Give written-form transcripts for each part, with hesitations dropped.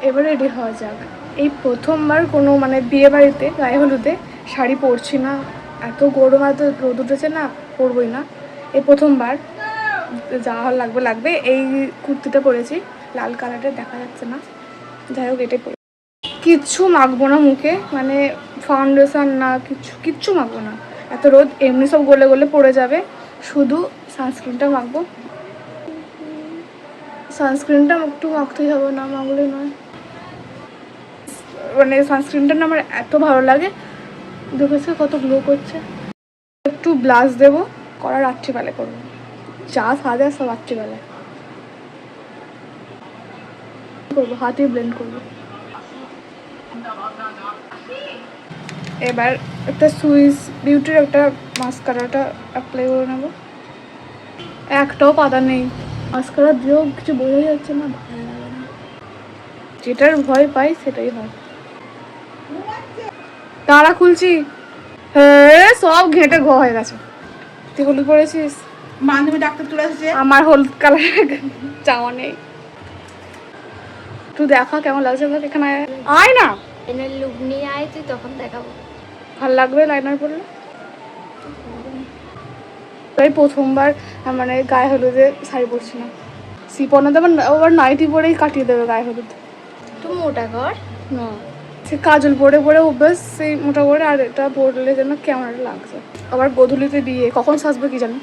এবার রেডি হওয়া যাক। এই প্রথমবার কোনো মানে বিয়ে বাড়িতে গায়ে হলুদে শাড়ি পরছি না, এত গরম এত রোদ উঠেছে না, পরবই না। এই প্রথমবার যা লাগবে লাগবে। এই কুর্তিটা পরেছি, লাল কালারের, দেখা যাচ্ছে না, যাই হোক এটাই পরে। কিচ্ছু মাখবো না মুখে, মানে ফাউন্ডেশন না কিচ্ছু মাখবো না, এত রোদ, এমনি সব গলে গলে পড়ে যাবে, শুধু সানস্ক্রিনটা মাখবো। সানস্ক্রিনটা একটু মাখতেই হবে, না মাখলেই নয়। মানে সানস্ক্রিনটা না আমার এত ভালো লাগে, দেখেছে কত গ্লো করছে। একটু ব্লাশ দেবো, করা রাত্রিবেলায় করবো, যা সাজা সব রাত্রিবেলায় করবো, হাতে ব্লেন্ড করবো। এবার একটা সুইস বিউটির একটা মাস্কারাটা অ্যাপ্লাই করে নেবো। একটাও পাতা নেই, মাস্কারা দিয়েও কিছু বোঝা যাচ্ছে না, ভালো লাগে না। যেটার ভয় পাই সেটাই হয়। তারা খুলছি, হ্যাঁ সব ঘেঁটে ঘ হয়ে গেছে। তুই হলুদ পরেছিস? বান্ধবী ডাক্তার চলে আসছে। আমার হলুদ কালারের জামা নেই। তুই দেখা কেমন লাগছে এখানে, আয় না, এনে লুক নিয়ে আয় তুই, তখন দেখাবো। ভাল লাগবে লাইনার পরলে। তাই প্রথমবার মানে গায়ে হলুদে শাড়ি পরছি না। সিপনে দেবে, আবার নাইটি পরেই কাটিয়ে দেবে গায়ে হলুদ। তুই মোটা কর না, সে কাজল পরে পরে অভ্যাস, সেই মোটা করে, আর এটা পরলে যেন কেমন একটা লাগছে। আবার গোধূলিতে বিয়ে, কখন সাজবে কি জানি।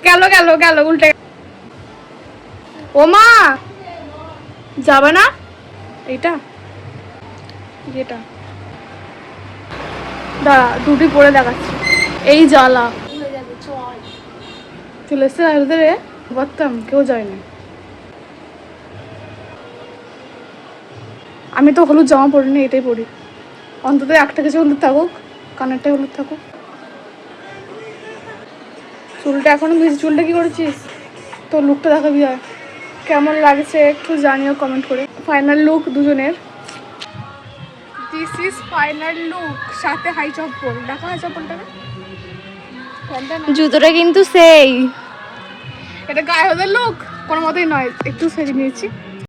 গেল গেল গেল উল্টে। ও মা, যাবে না এইটা, এটা দাঁড়া দুটি পরে দেখাচ্ছি। এই জ্বালা হয়ে যাবে, চল। চলে এসছে গায়ে রে, পারতাম, কেউ যায় না। আমি তো হলুদ জামা পরিনি, এটাই পরি, অন্তত একটা কিছু হলুদ থাকুক, কানেরটাই হলুদ থাকুক। চুলটা এখনো ভিজে, চুলটা কি করেছিস? তোর লুকটা দেখাবি, হয় কেমন লাগছে একটু জানিও কমেন্ট করে। ফাইনাল লুক দুজনের, দিস ইজ ফাইনাল লুক। সাথে হাই চপ্পল, দেখা হাই চপ্পলটাকে, জুতোটা কিন্তু সেই, এটা গায়ে হলুদের লুক কোনো মতেই নয়, একটু সেজে নিয়েছি।